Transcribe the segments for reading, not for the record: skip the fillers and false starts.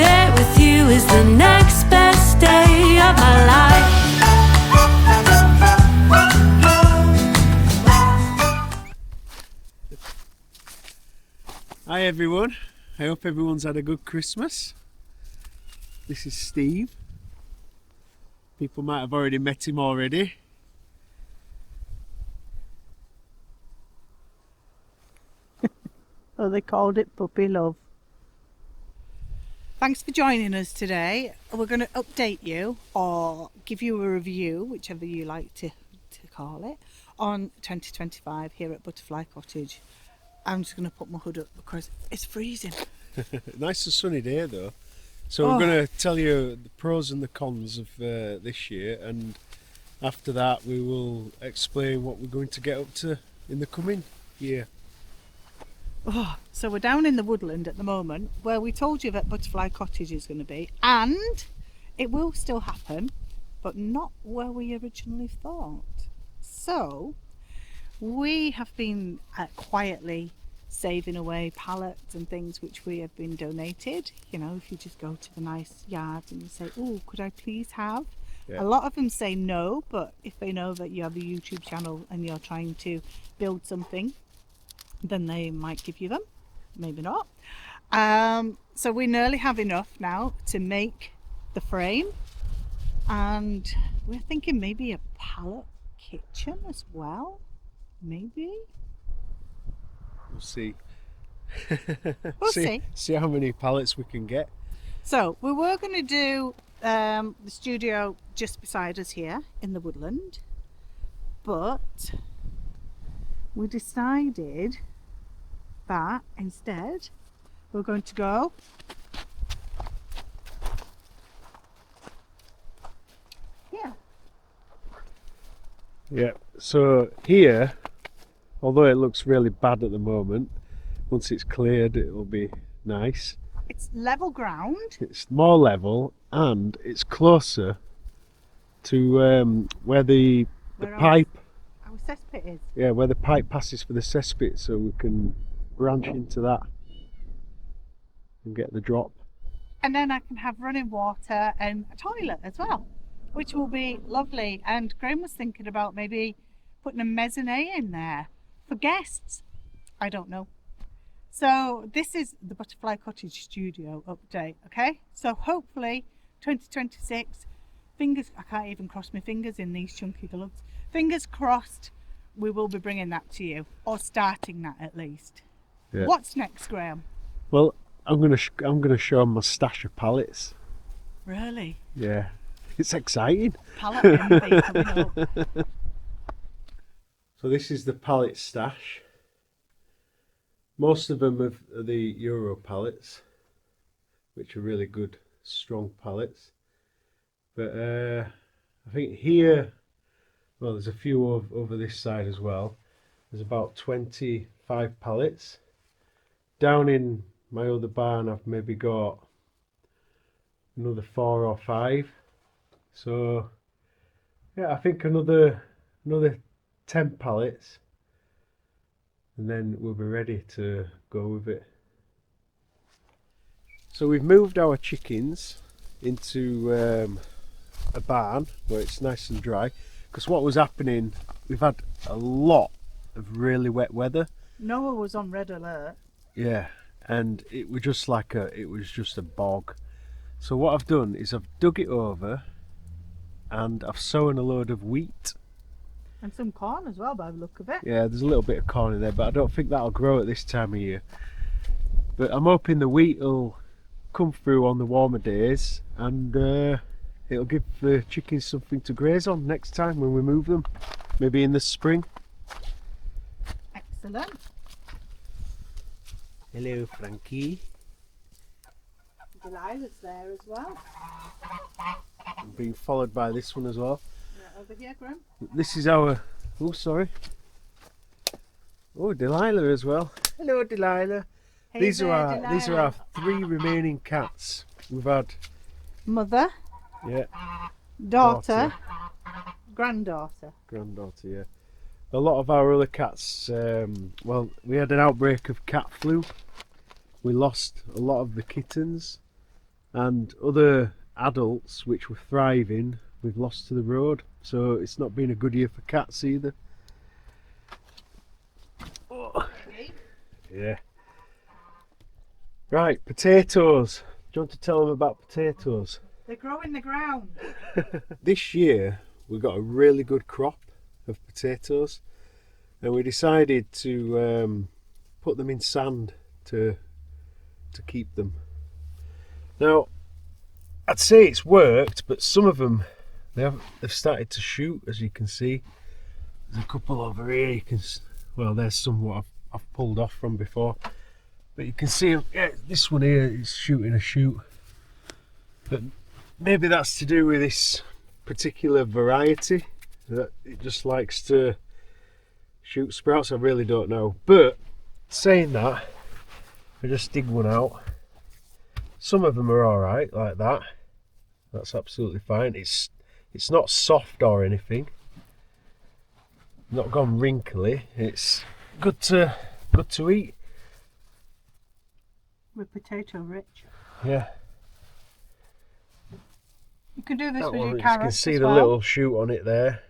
there with you is the next best day of my life. Hi everyone, I hope everyone's had a good Christmas. This is Steve. People might have already met him already. Oh, they called it Puppy Love. Thanks for joining us today. We're going to update you or give you a review, whichever you like to call it, on 2025 here at Butterfly Cottage. I'm just going to put my hood up because it's freezing. Nice and sunny day though. So we're going to tell you the pros and the cons of this year, and after that we will explain what we're going to get up to in the coming year. So we're down in the woodland at the moment where we told you that Butterfly Cottage is going to be, and it will still happen, but not where we originally thought. So we have been quietly saving away pallets and things which we have been donated. You know, if you just go to the nice yard and you say, oh, could I please have? Yeah. A lot of them say no, but if they know that you have a YouTube channel and you're trying to build something, then they might give you them, maybe not. So we nearly have enough now to make the frame, and we're thinking maybe a pallet kitchen as well, maybe. We'll see. We'll see. See how many pallets we can get. So we were going to do the studio just beside us here in the woodland, but we decided that instead we're going to go here. Yeah, so here, although it looks really bad at the moment, once it's cleared it will be nice. It's level ground. It's more level and it's closer to where the pipe, our cesspit is. Yeah, where the pipe passes for the cesspit, so we can branch into that and get the drop. And then I can have running water and a toilet as well, which will be lovely. And Graham was thinking about maybe putting a mezzanine in there for guests. I don't know. So this is the Butterfly Cottage studio update, okay? So hopefully 2026, I can't even cross my fingers in these chunky gloves. Fingers crossed, we will be bringing that to you, or starting that at least. Yeah. What's next, Graham? Well, I'm gonna show them my stash of pallets. Really? Yeah, it's exciting. Pallet envy coming up. So this is the pallet stash. Most of them are the Euro pallets, which are really good, strong pallets. But I think here, well, there's a few over this side as well. There's about 25 pallets. Down in my other barn I've maybe got another 4 or 5. So yeah, I think another 10 pallets, and then we'll be ready to go with it. So we've moved our chickens into a barn where it's nice and dry, because what was happening, we've had a lot of really wet weather. Noah was on red alert. Yeah, and it was just a bog. So what I've done is I've dug it over and I've sown a load of wheat. And some corn as well, by the look of it. Yeah, there's a little bit of corn in there, but I don't think that'll grow at this time of year. But I'm hoping the wheat will come through on the warmer days, and it'll give the chickens something to graze on next time when we move them, maybe in the spring. Excellent. Hello, Frankie. Delilah's there as well. I'm being followed by this one as well. Right over here, Graham. This is our... Oh, sorry. Oh, Delilah as well. Hello, Delilah. Hey, these are our 3 remaining cats. We've had mother, yeah, daughter, granddaughter. Granddaughter, yeah. A lot of our other cats, well, we had an outbreak of cat flu. We lost a lot of the kittens, and other adults which were thriving we've lost to the road, so it's not been a good year for cats either. Oh. Yeah. Right, potatoes. Do you want to tell them about potatoes? They grow in the ground. This year we got a really good crop of potatoes, and we decided to put them in sand to keep them. Now, I'd say it's worked, but some of them they've started to shoot, as you can see. There's a couple over here. You can, well, there's some what I've pulled off from before, but you can see, yeah, this one here is shooting a shoot. But maybe that's to do with this particular variety, that it just likes to shoot sprouts. I really don't know. But saying that, I just dig one out. Some of them are all right like that. That's absolutely fine. It's not soft or anything. Not gone wrinkly. It's good to eat. With potato rich. Yeah. You can do this That with one, your you carrots can see as the well. little shoot on it there,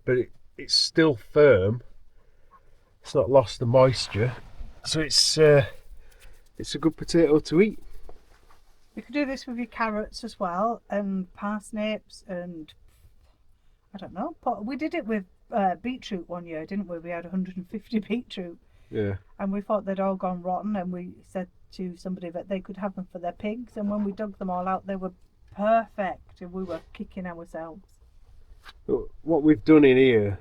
but it's still firm. It's not lost the moisture, so it's a good potato to eat. You can do this with your carrots as well, and parsnips, and I don't know. We did it with beetroot one year, didn't we? We had 150 beetroot. Yeah. And we thought they'd all gone rotten, and we said to somebody that they could have them for their pigs, and when we dug them all out, they were perfect, and we were kicking ourselves. What we've done in here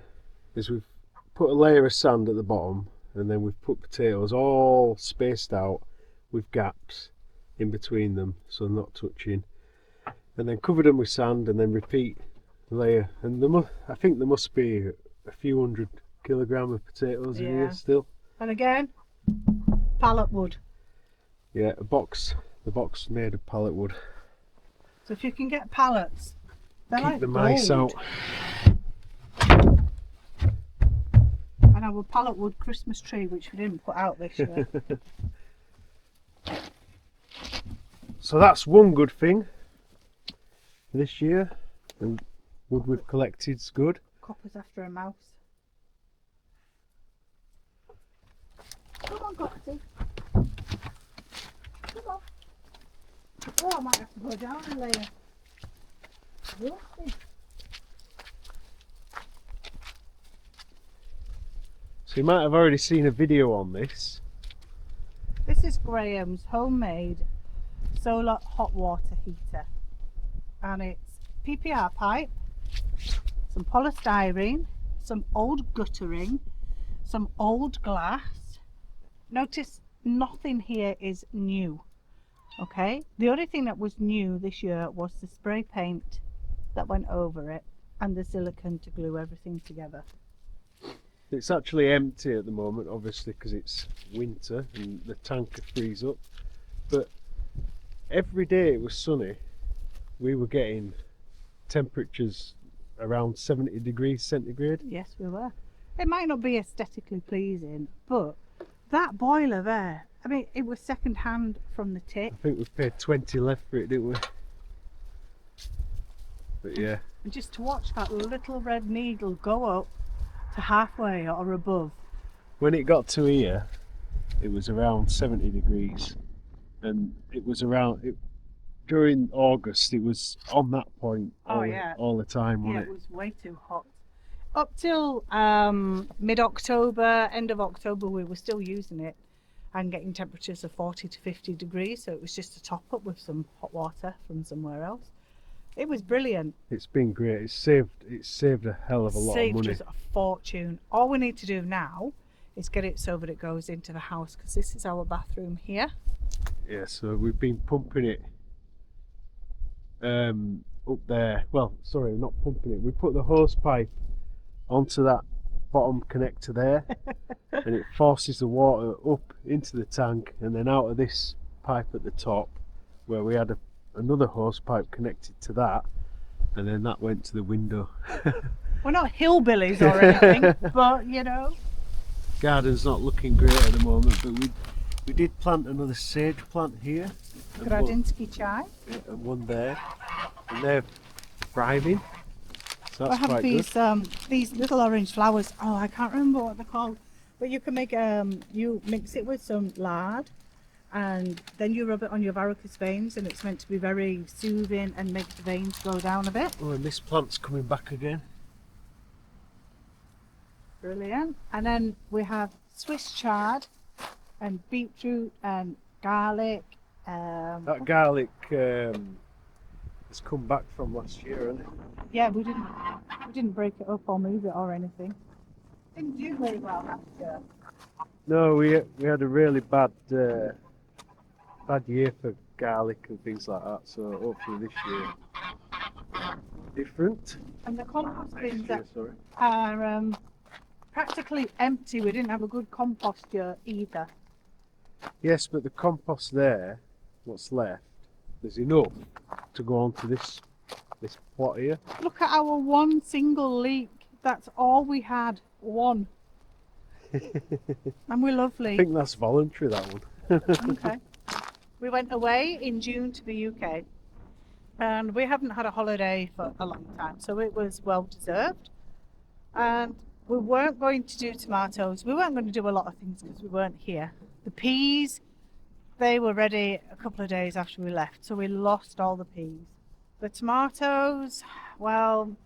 is we've put a layer of sand at the bottom, and then we've put potatoes all spaced out with gaps in between them, so they're not touching, and then covered them with sand, and then repeat the layer. And I think there must be a few 100 kilograms of potatoes in here still. And again, pallet wood. Yeah, the box made of pallet wood. So if you can get pallets, they're keep like the mice gold. out. And our pallet wood Christmas tree, which we didn't put out this year. So that's one good thing this year. The wood we've collected's good. Copper's after a mouse. Come on, Cottage. Come on. Oh, I might have to go down a layer. Rusty. So you might have already seen a video on this. This is Graham's homemade solar hot water heater, and it's PPR pipe, some polystyrene, some old guttering, some old glass. Notice nothing here is new. Okay, the only thing that was new this year was the spray paint that went over it and the silicone to glue everything together. It's actually empty at the moment, obviously, because it's winter and the tank could freeze up. But every day it was sunny, we were getting temperatures around 70 degrees centigrade. Yes, we were. It might not be aesthetically pleasing, but that boiler there, I mean, it was second hand from the tip. I think we paid 20 left for it, didn't we? But yeah. And just to watch that little red needle go up to halfway or above. When it got to here, it was around 70 degrees, and it was around during August. It was on that point all the time, wasn't it was way too hot. Up till mid-October, end of October, we were still using it and getting temperatures of 40 to 50 degrees. So it was just a top up with some hot water from somewhere else. It was brilliant. It's been great. It saved a hell of a lot of money. Saved us a fortune. All we need to do now is get it so that it goes into the house, because this is our bathroom here. Yeah, so we've been pumping it up there. Well, sorry, not pumping it. We put the hose pipe onto that bottom connector there, and it forces the water up into the tank and then out of this pipe at the top, where we had another hose pipe connected to that, and then that went to the window. We're not hillbillies or anything, but you know. Garden's not looking great at the moment, but we did plant another sage plant here. Gradinsky chai. and one there, and they're thriving. So I that's have quite these little orange flowers. Oh, I can't remember what they're called. But you can make you mix it with some lard, and then you rub it on your varicose veins, and it's meant to be very soothing and make the veins go down a bit. good. Oh, and this plant's coming back again. Brilliant. And then we have Swiss chard and beetroot and garlic. That garlic has come back from last year, hasn't it? Yeah, we didn't break it up or move it or anything. Didn't do very well last year. No, we had a really bad year for garlic and things like that. So hopefully this year different. And the compost Next bins year, sorry. are practically empty. We didn't have a good compost year either. Yes, but the compost there, what's left, there's enough to go on to this plot here. Look at our one single leek. That's all we had. One. And we're lovely. I think that's voluntary, that one. Okay. We went away in June to the UK, and we haven't had a holiday for a long time, so it was well deserved. And we weren't going to do tomatoes. We weren't going to do a lot of things because we weren't here. The peas, they were ready a couple of days after we left, so we lost all the peas. The tomatoes, well,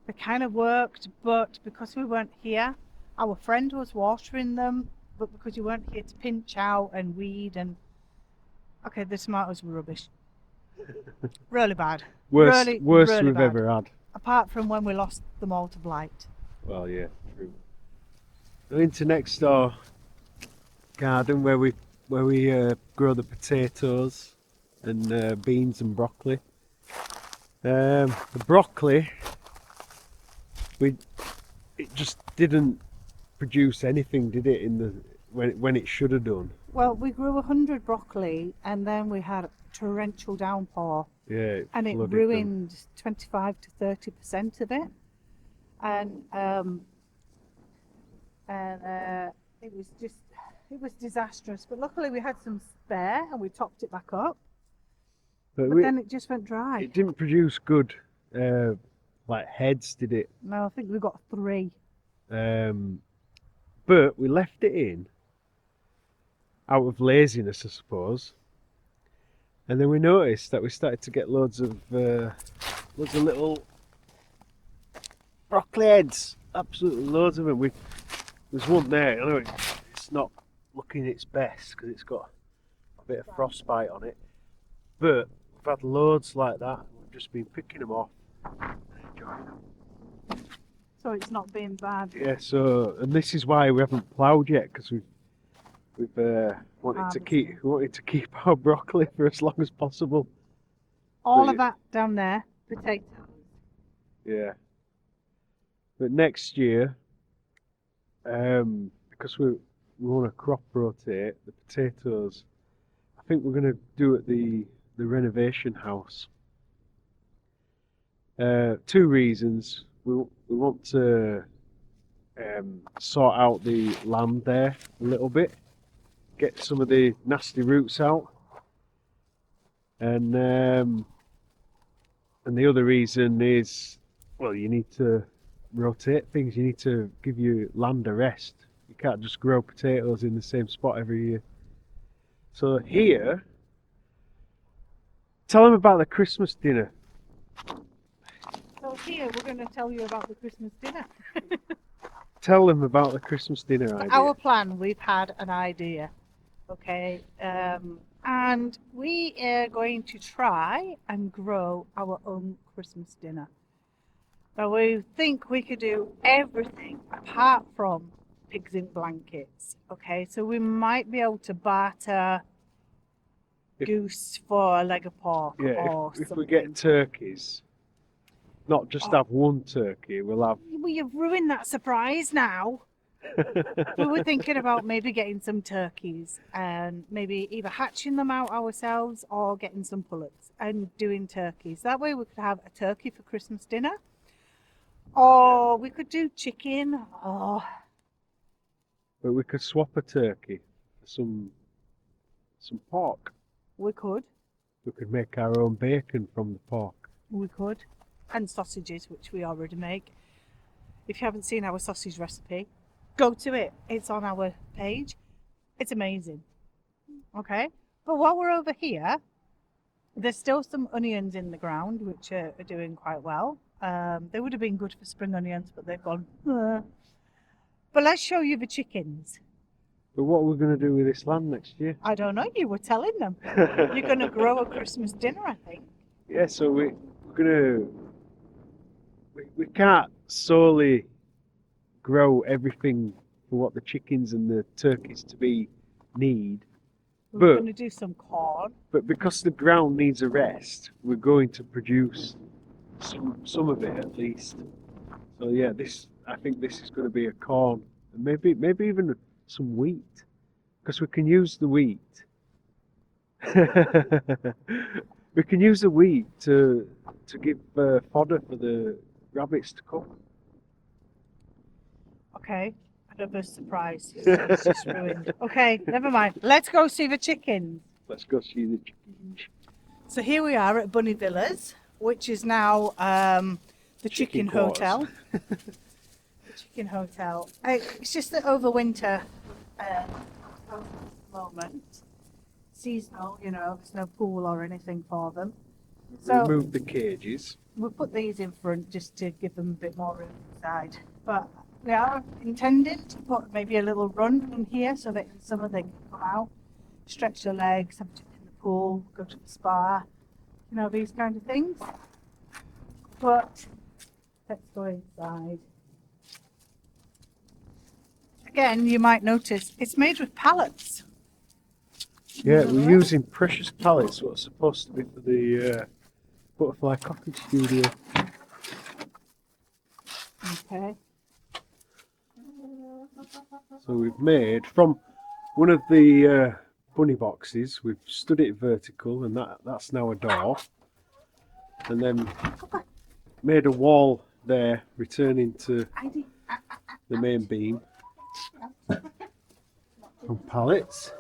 they kind of worked, but because we weren't here, our friend was watering them, but because you weren't here to pinch out and weed and... Okay, the tomatoes were rubbish. Really bad. Worst really we've bad. ever had. Apart from when we lost them all to blight. Well, yeah, true. We're into next door garden where we grow the potatoes and beans and broccoli. The broccoli, it just didn't produce anything, did it? When it should have done. Well, we grew 100 broccoli, and then we had a torrential downpour, Yeah, and it flooded them. ruined 25 to 30% of it. And it was disastrous. But luckily we had some spare, and we topped it back up. But then it just went dry. It didn't produce good like heads, did it? No, I think we got 3. But we left it in out of laziness, I suppose. And then we noticed that we started to get loads of little broccoli heads. Absolutely loads of them. There's one there. I know it's not looking its best because it's got a bit of frostbite on it. But we've had loads like that. We've just been picking them off and enjoying them. So it's not been bad. Yeah. So, and this is why we haven't ploughed yet, because we've wanted to keep our broccoli for as long as possible. All of that down there, potatoes. Yeah. But next year, because we want to crop rotate the potatoes, I think we're going to do it the renovation house. 2 reasons. We want to sort out the land there a little bit, get some of the nasty roots out, and the other reason is, well, you need to rotate things. You need to give your land a rest. You can't just grow potatoes in the same spot every year. So here, tell them about the Christmas dinner. So here we're going to tell you about the Christmas dinner. Tell them about the Christmas dinner idea. Our plan, we've had an idea, okay, and we are going to try and grow our own Christmas dinner. Now we think we could do everything apart from pigs in blankets, okay, so we might be able to barter goose for a leg of pork or if we something. get turkeys, not just have one turkey, we'll have... Well, you've ruined that surprise now. We were thinking about maybe getting some turkeys and maybe either hatching them out ourselves or getting some pullets and doing turkeys. That way we could have a turkey for Christmas dinner, or we could do chicken, or... But we could swap a turkey for some pork. We could. We could make our own bacon from the pork. We could. And sausages, which we already make. If you haven't seen our sausage recipe, go to it. It's on our page. It's amazing. Okay. But while we're over here, there's still some onions in the ground, which are doing quite well. They would have been good for spring onions, but they've gone. But let's show you the chickens. But what are we going to do with this land next year? I don't know. You were telling them. You're going to grow a Christmas dinner, I think. Yeah, so we're going to... We can't solely grow everything for what the chickens and the turkeys to be need. We're going to do some corn. But because the ground needs a rest, we're going to produce some of it at least. So yeah, I think this is going to be a corn, and maybe even some wheat, because we can use the wheat. We can use the wheat to give fodder for the rabbits to cook. Okay, another surprise. It's just ruined. Okay, never mind. Let's go see the chickens. Let's go see the chickens. So here we are at Bunny Villas, which is now the Chicken Hotel. The Chicken Hotel. It's just that over winter, at the moment, seasonal, you know, there's no pool or anything for them. So remove the cages. we'll put these in front just to give them a bit more room inside. But we are intending to put maybe a little run in here so that in summer they can come out, stretch their legs, have a dip in the pool, go to the spa, you know, these kind of things. But let's go inside. Again, you might notice it's made with pallets. Yeah, we're using precious pallets, what's supposed to be for the butterfly cottage studio. Okay. So we've made from one of the bunny boxes, we've stood it vertical, and that's now a door, and then made a wall there returning to the main beam from pallets.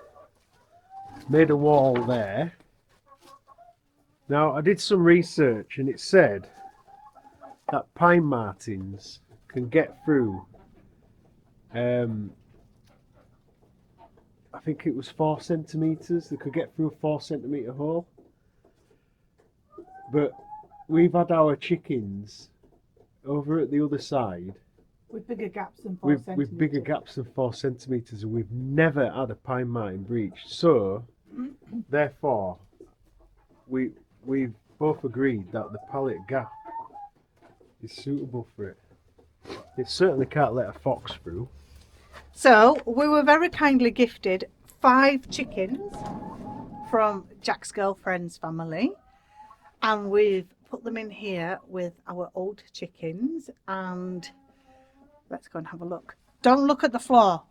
Made a wall there. Now I did some research and it said that pine martins can get through I think it was 4 centimetres. They could get through a 4 centimetre hole. But we've had our chickens over at the other side With bigger gaps than 4 centimetres. with bigger gaps than 4 centimetres, and we've never had a pine martin breach. So therefore we've both agreed that the pallet gap is suitable for it. It certainly can't let a fox through. So we were very kindly gifted 5 chickens from Jack's girlfriend's family, and we've put them in here with our old chickens. And let's go and have a look. Don't look at the floor.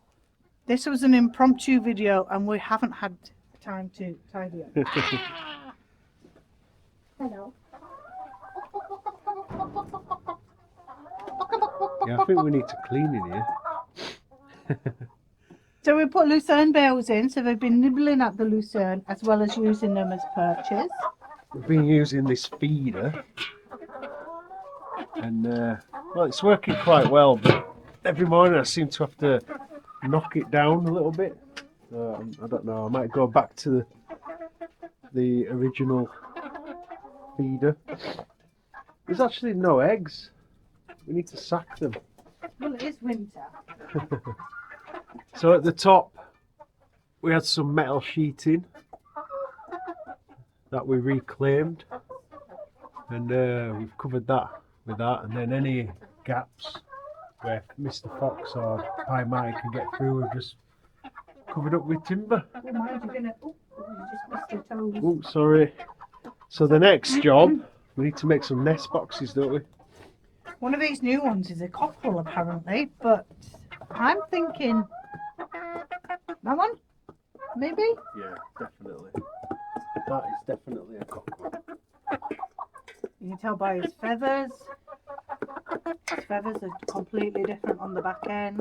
This was an impromptu video and we haven't had time to tidy up. Hello. Yeah, I think we need to clean in here. So we put lucerne bales in, so they've been nibbling at the lucerne as well as using them as perches. We've been using this feeder, and well, it's working quite well, but every morning I seem to have to knock it down a little bit. I don't know, I might go back to the original feeder. There's actually no eggs. We need to sack them. Well, it is winter. So at the top we had some metal sheeting that we reclaimed, and we've covered that with that, and then any gaps where Mr. Fox or Pie Mike can get through, we've just covered up with timber. Oh, mind, you're gonna... Oh, you just missed your toes. Oh, sorry. So the next job, we need to make some nest boxes, don't we? One of these new ones is a cockerel, apparently, but I'm thinking that one, maybe? Yeah, definitely. That is definitely a cockerel. You can tell by his feathers. His feathers are completely different on the back end.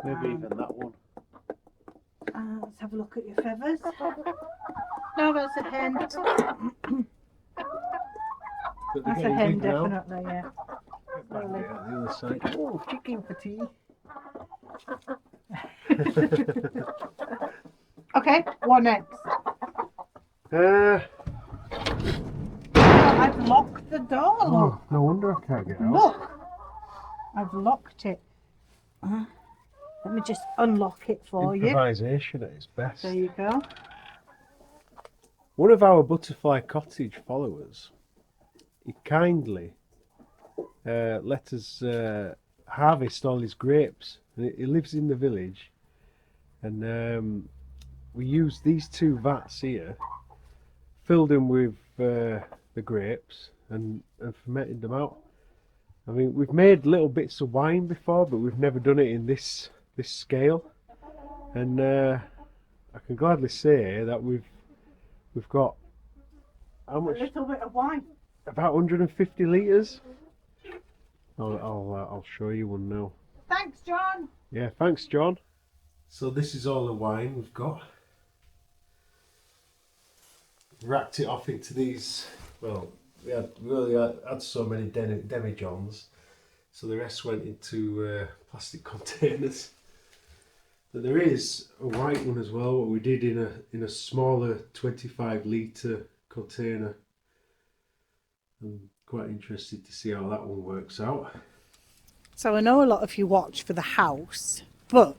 Maybe even that one. Let's have a look at your feathers. No, that's a hen. But they're That's a getting hen, big now. definitely, yeah. Back there on the other side. Oh, chicken for tea. Okay, what next? I've locked the door, look. Oh, no wonder I can't get out. Look, I've locked it. Let me just unlock it for you. Improvisation at its best. There you go. One of our Butterfly Cottage followers, he kindly let us harvest all his grapes. And he lives in the village, and we used these 2 vats here, filled them with the grapes, and fermented them out. I mean, we've made little bits of wine before, but we've never done it in this scale. And I can gladly say that we've got how much? A little bit of wine. About 150 litres. I'll show you one now. Thanks, John. Yeah, thanks, John. So this is all the wine we've got. Racked it off into these. Well, we really had so many demijohns, so the rest went into plastic containers. But there is a white one as well. What we did in a smaller 25 litre container. I'm quite interested to see how that one works out. So I know a lot of you watch for the house, but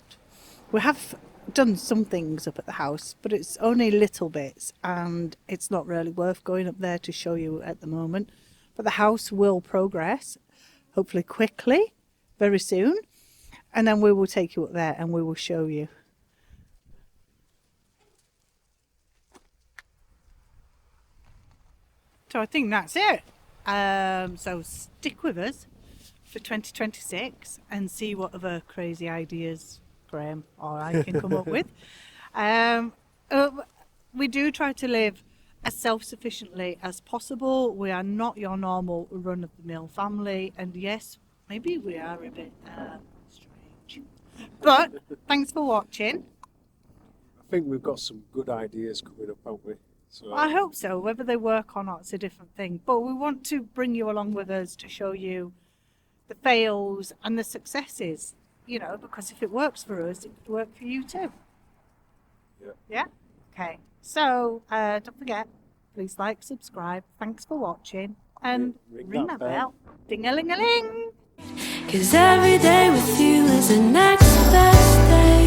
we have done some things up at the house, but it's only little bits, and it's not really worth going up there to show you at the moment. But the house will progress, hopefully quickly, very soon, and then we will take you up there and we will show you. So I think that's it. So stick with us for 2026 and see what other crazy ideas Graham or I can come up with. We do try to live as self-sufficiently as possible. We are not your normal run-of-the-mill family, and yes, maybe we are a bit strange. But thanks for watching. I think we've got some good ideas coming up, haven't we? So I hope so. Whether they work or not, it's a different thing. But we want to bring you along with us to show you the fails and the successes, you know, because if it works for us, it could work for you too. Yeah. Yeah? Okay. So, don't forget, please like, subscribe. Thanks for watching. And ring that bell. Ding-a-ling-a-ling. 'Cause every day with you is the next best day.